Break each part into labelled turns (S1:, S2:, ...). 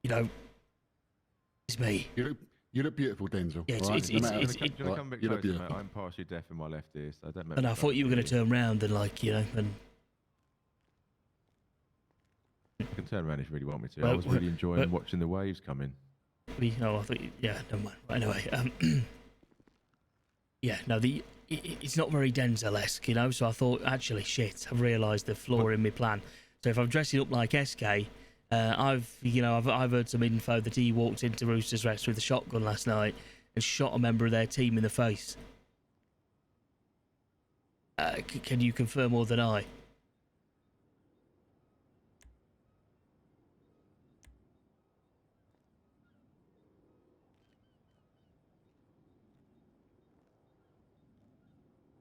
S1: you know, it's me.
S2: You look beautiful, Denzel.
S1: Yeah,
S2: right?
S1: it's
S3: Do you want to come a bit
S2: you look
S3: closer, mate?
S2: beautiful.
S3: I'm partially deaf in my left ear, so don't make
S1: and
S3: me
S1: I
S3: struggle
S1: thought you were
S3: to
S1: going to
S3: hear
S1: turn around and, like, you know, and...
S3: I can turn around if you really want me to.
S1: Well,
S3: I was really enjoying watching the waves come in.
S1: I thought, yeah, never mind. Anyway, yeah, no, it's not very Denzel-esque, you know, so I thought, actually, shit, I've realised the flaw in my plan. So if I'm dressing up like SK, I've heard some info that he walked into Rooster's Rest with a shotgun last night and shot a member of their team in the face. Can you confirm more than I?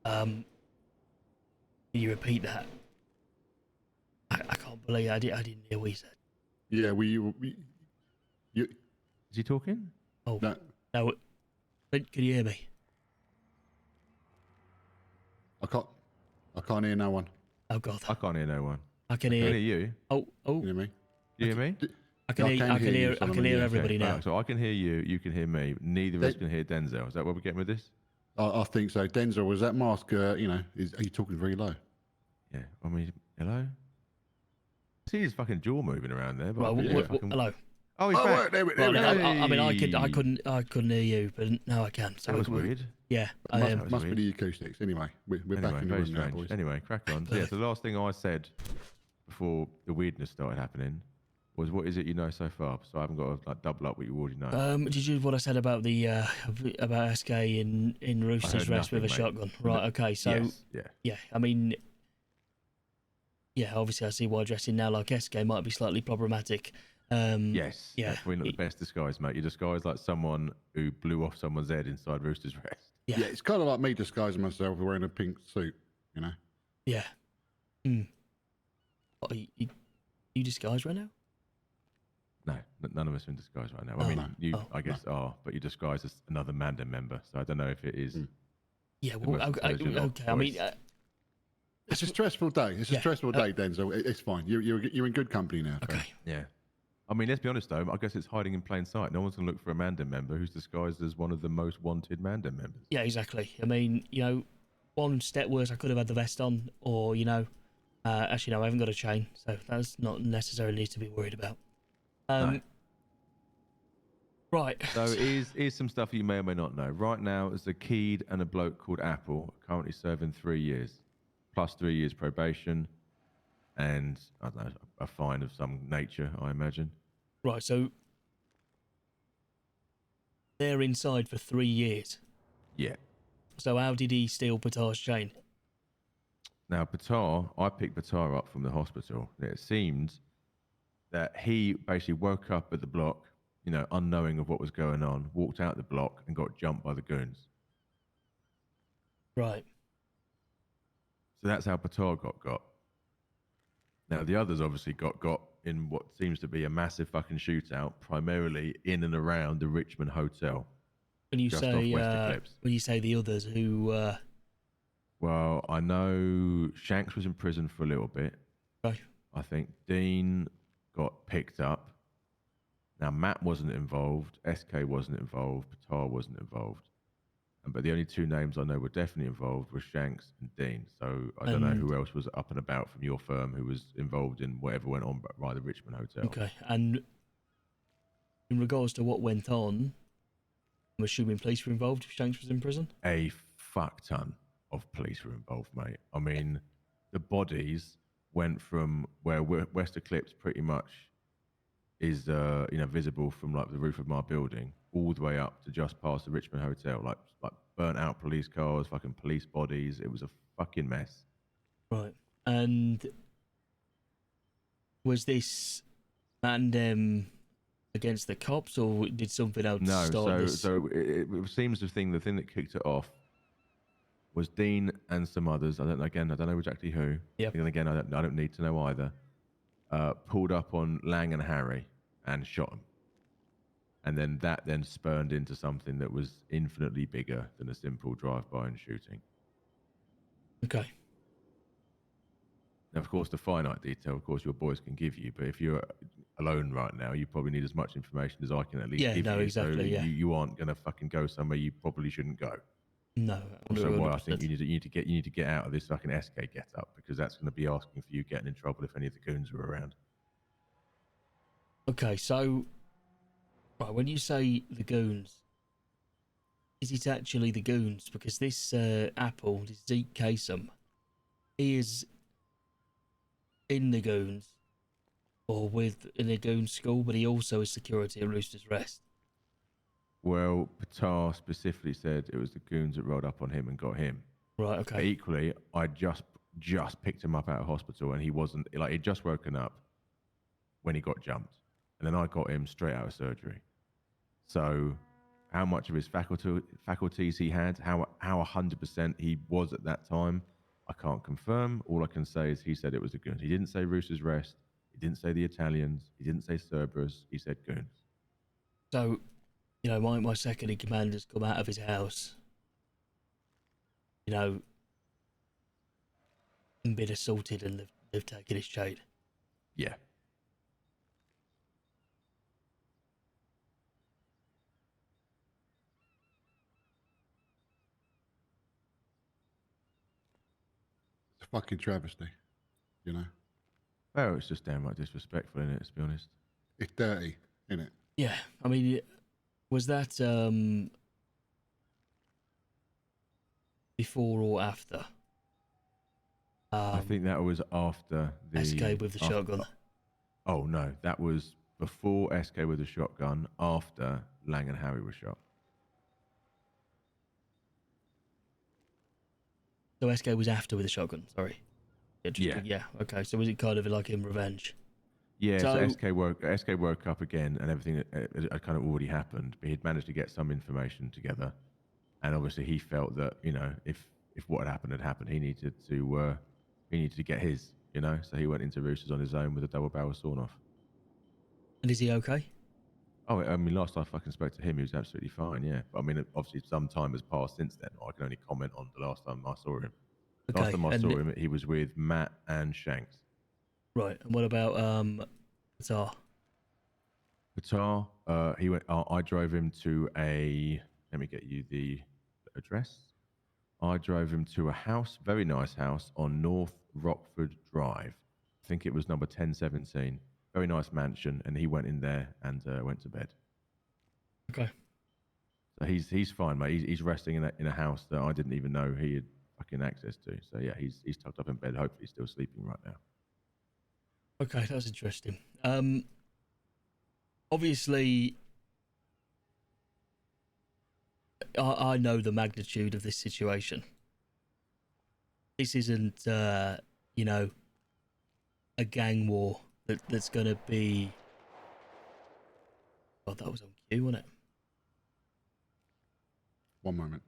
S1: Can you repeat that? I can't believe I didn't hear what he said.
S2: Yeah, you.
S3: Is he talking?
S1: Oh,
S2: No.
S1: No. Can you hear me?
S2: I can't hear no one.
S1: Oh, God.
S3: I can't hear no one.
S1: I can
S3: I
S1: hear...
S3: can hear you.
S1: Oh.
S2: Can you hear me?
S3: You hear me?
S1: I can hear everybody now.
S3: Right, so I can hear you, you can hear me. Neither of us can hear Denzel. Is that what we're getting with this?
S2: I think so. Denzel, was that mask, are you talking very low?
S3: Yeah. I mean, hello? I see his fucking jaw moving around there. But
S1: Hello.
S3: Oh, he's back.
S2: There we
S1: Well,
S2: go.
S1: I mean, I couldn't hear you, but now I can. So
S3: That was weird.
S1: Yeah.
S2: Must be the acoustics. Anyway, we're back in the room now, boys.
S3: Anyway, crack on. So, yeah, so the last thing I said before the weirdness started happening was, what is it you know so far? So I haven't got to double up what you already know.
S1: Did you hear what I said about the about SK in Rooster's Rest with a shotgun? Right. Okay. So
S3: yes,
S1: yeah. I mean, yeah. Obviously, I see why dressing now like SK might be slightly problematic.
S3: Yes.
S1: Yeah.
S3: That's probably not the best disguise, mate. You disguise like someone who blew off someone's head inside Rooster's Rest.
S1: Yeah.
S2: It's kind of like me disguising myself wearing a pink suit, you know?
S1: Yeah. What, are you disguised right now?
S3: No, none of us are in disguise right now. I mean, I guess are, but you disguise as another Mandem member. So I don't know if it is.
S1: Yeah. Well, okay. I mean,
S2: it's a stressful day. It's a stressful day, Denzel. It's fine. You're in good company now.
S1: Okay.
S3: Yeah. I mean, let's be honest though. I guess it's hiding in plain sight. No one's going to look for a Mandem member who's disguised as one of the most wanted Mandem members.
S1: Yeah, exactly. I mean, one step worse, I could have had the vest on, or actually no, I haven't got a chain, so that's not necessarily to be worried about.
S3: No.
S1: Right.
S3: So here's some stuff you may or may not know. Right now, there's a kid and a bloke called Apple currently serving 3 years, plus 3 years probation, and I don't know, a fine of some nature, I imagine.
S1: Right. So they're inside for 3 years.
S3: Yeah.
S1: So how did he steal Patar's chain?
S3: Now, Patar, I picked Patar up from the hospital. It seemed that he basically woke up at the block, unknowing of what was going on, walked out the block and got jumped by the goons.
S1: Right.
S3: So that's how Patar got. Now, the others obviously got in what seems to be a massive fucking shootout, primarily in and around the Richmond Hotel.
S1: When you
S3: just
S1: say
S3: off West Eclipse.
S1: when you say the others, who?
S3: Well, I know Shanks was in prison for a little bit.
S1: Right.
S3: I think Dean got picked up. Now, Matt wasn't involved. SK wasn't involved. Patar wasn't involved. But the only two names I know were definitely involved were Shanks and Dean. So I don't know who else was up and about from your firm who was involved in whatever went on by the Richmond Hotel.
S1: Okay. And in regards to what went on, I'm assuming police were involved if Shanks was in prison?
S3: A fuck ton of police were involved, mate. I mean, the bodies went from where West Eclipse pretty much is visible from like the roof of my building all the way up to just past the Richmond Hotel, like burnt out police cars, fucking police bodies. It was a fucking mess.
S1: Right. And was this Mandem against the cops, or did something else start this?
S3: So it seems the thing that kicked it off was Dean and some others. I don't know exactly who.
S1: Yep.
S3: And again, I don't need to know either. Pulled up on Lang and Harry and shot them. And then that spurned into something that was infinitely bigger than a simple drive-by and shooting.
S1: Okay.
S3: Now, of course, the finite detail, of course, your boys can give you, but if you're alone right now, you probably need as much information as I can at least
S1: Yeah,
S3: give
S1: no,
S3: you.
S1: exactly,
S3: So
S1: yeah.
S3: you aren't gonna fucking go somewhere you probably shouldn't go.
S1: No,
S3: Also, why I
S1: 100%.
S3: think you need to get out of this fucking SK get up, because that's going to be asking for you getting in trouble if any of the goons are around.
S1: Okay, so right, when you say the goons, is it actually the goons? Because this Apple, this Zeke Kasem, he is in the goons or in a goon school, but he also is security at Rooster's Rest.
S3: Well, Patar specifically said it was the goons that rolled up on him and got him.
S1: Right,
S3: But
S1: okay.
S3: equally, I just picked him up out of hospital, and he wasn't like he'd just woken up when he got jumped, and then I got him straight out of surgery. So, how much of his faculties he had, how 100% he was at that time, I can't confirm. All I can say is he said it was the goons. He didn't say Rooster's Rest. He didn't say the Italians. He didn't say Cerberus. He said goons.
S1: So, my second in command has come out of his house, and been assaulted, and they've taken his chain.
S3: Yeah.
S2: It's a fucking travesty, you know.
S3: Well, it's just downright disrespectful, isn't it, to be honest?
S2: It's dirty, isn't it?
S1: Yeah, I mean, was that before or after?
S3: I think that was after the
S1: SK with the shotgun.
S3: Oh no, that was before SK with the shotgun, after Lang and Harry were shot.
S1: So SK was after with the shotgun. Sorry. Yeah. Okay. So was it kind of like in revenge?
S3: Yeah. So SK woke up again, and everything had kind of already happened, but he'd managed to get some information together, and obviously he felt that if what had happened, he needed to get his. So he went into Roosters on his own with a double barrel sawn off.
S1: And is he okay?
S3: Oh, I mean, last I fucking spoke to him, he was absolutely fine, yeah. But I mean, obviously some time has passed since then. I can only comment on the last time I saw him.
S1: Okay.
S3: Last time I saw him, he was with Matt and Shanks.
S1: Right. And what about Patar?
S3: Patar, he went. I drove him to a. Let me get you the address. I drove him to a house, very nice house on North Rockford Drive. I think it was number 1017. Very nice mansion, and he went in there and went to bed.
S1: Okay.
S3: So he's fine, mate. He's resting in a house that I didn't even know he had fucking access to. So yeah, he's tucked up in bed. Hopefully, he's still sleeping right now.
S1: Okay, that's interesting. Obviously, I know the magnitude of this situation. This isn't, a gang war that's going to be. God, that was on cue, wasn't it?
S2: One moment.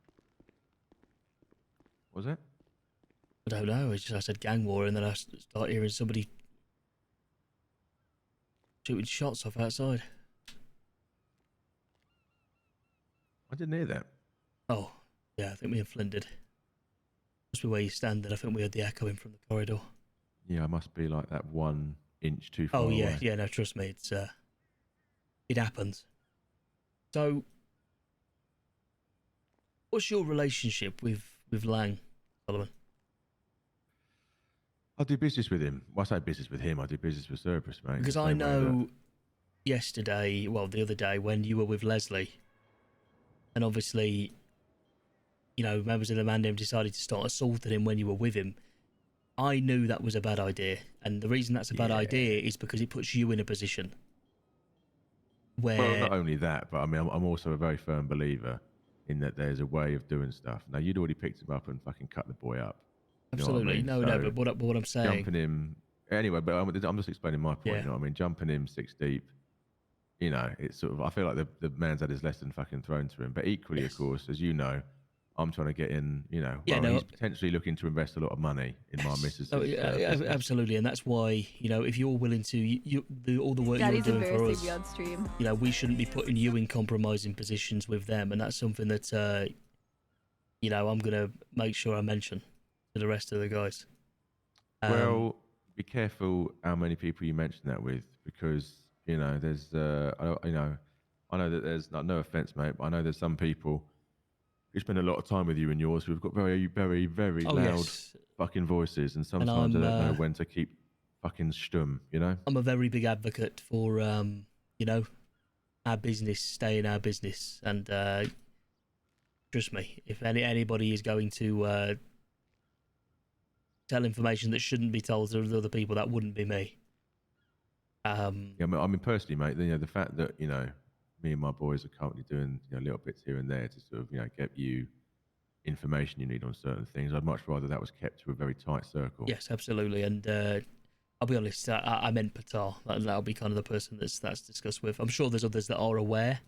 S3: Was it?
S1: I don't know. I said gang war, and then I start hearing somebody shooting shots off outside.
S3: I didn't hear that.
S1: Oh, yeah, I think me and Flynn did. Must be where you stand, and I think we heard the echoing from the corridor.
S3: Yeah, I must be like that 1 inch too far
S1: Oh yeah,
S3: away.
S1: yeah. No, trust me, it happens. So, what's your relationship with Lang, Solomon?
S3: I do business with him. Well, I say business with him. I do business with Cerberus, mate.
S1: Because I know the other day when you were with Leslie, and obviously, members of the Mandem decided to start assaulting him when you were with him. I knew that was a bad idea, and the reason that's a bad idea is because it puts you in a position where.
S3: Well, not only that, but I mean, I'm also a very firm believer in that there's a way of doing stuff. Now, you'd already picked him up and fucking cut the boy up.
S1: Absolutely,
S3: you know
S1: what I mean? But what I'm saying,
S3: jumping him anyway. But I'm just explaining my point.
S1: Yeah.
S3: You know what I mean? Jumping him 6 deep. It's sort of. I feel like the man's had his lesson fucking thrown to him. But equally,
S1: Yes.
S3: of course, as you know, I'm trying to get in. He's potentially looking to invest a lot of money in my missus.
S1: Oh, yeah, absolutely, and that's why if you're willing to, you do all the work you're doing for us.
S4: Me on stream.
S1: We shouldn't be putting you in compromising positions with them, and that's something that I'm gonna make sure I mention to the rest of the guys.
S3: Well, be careful how many people you mention that with, because you know there's I know that there's no offense, mate, but I know there's some people who spend a lot of time with you and yours who've got very, very, very
S1: Oh
S3: loud
S1: yes,
S3: fucking voices, and
S1: and
S3: sometimes I don't know when to keep fucking stum. You know.
S1: I'm a very big advocate for you know, our business stay in our business, and trust me, if anybody is going to tell information that shouldn't be told to other people, that wouldn't be me.
S3: Yeah, I mean personally, mate. You know, the fact that me and my boys are currently doing little bits here and there to sort of get you information you need on certain things. I'd much rather that was kept to a very tight circle.
S1: Yes, absolutely, and I'll be honest, I meant Patar. That'll be kind of the person that's discussed with. I'm sure there's others that are aware,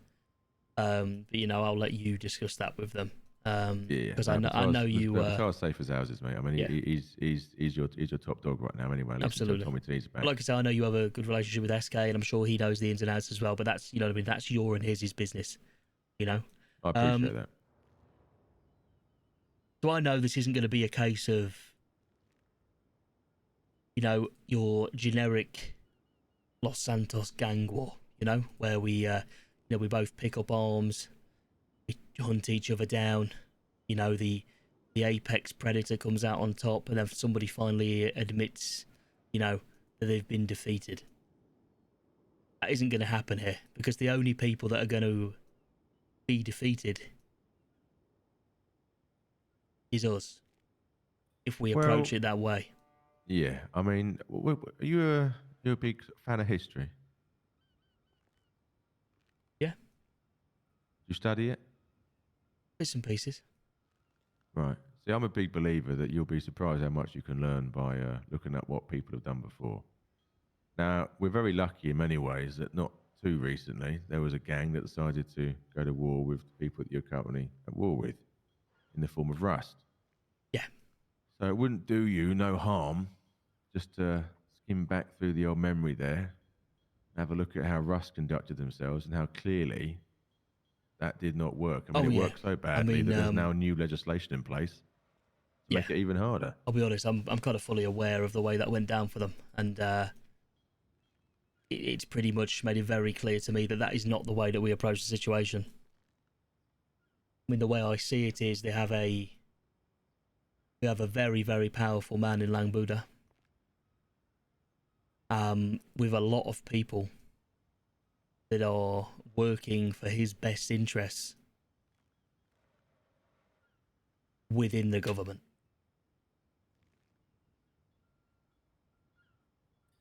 S1: but I'll let you discuss that with them. Because I know you.
S3: Patar's safe as houses, mate. I mean,
S1: Yeah.
S3: he's your top dog right now, anyway.
S1: Absolutely.
S3: Tommy T's back.
S1: But like I say, I know you have a good relationship with SK, and I'm sure he knows the ins and outs as well. But that's what I mean. That's your and his business, you know.
S3: I appreciate that.
S1: So I know this isn't going to be a case of, your generic Los Santos gang war, where we, we both pick up arms, we hunt each other down, the apex predator comes out on top, and then somebody finally admits, that they've been defeated. That isn't going to happen here, because the only people that are going to be defeated is us, if we approach it that way.
S3: Yeah, I mean, are you a big fan of history?
S1: Yeah.
S3: You study it?
S1: Bits and pieces.
S3: Right. See, I'm a big believer that you'll be surprised how much you can learn by looking at what people have done before. Now, we're very lucky in many ways that not too recently there was a gang that decided to go to war with the people that you're currently at war with in the form of Rust.
S1: Yeah.
S3: So it wouldn't do you no harm just to skim back through the old memory there, have a look at how Rust conducted themselves and how clearly that did not work. I mean, it worked so badly that there's now new legislation in place to make it even harder.
S1: I'll be honest, I'm kind of fully aware of the way that went down for them, and it's pretty much made it very clear to me that that is not the way that we approach the situation. I mean, the way I see it is we have a very, very powerful man in Lang Buddha, with a lot of people that are working for his best interests within the government.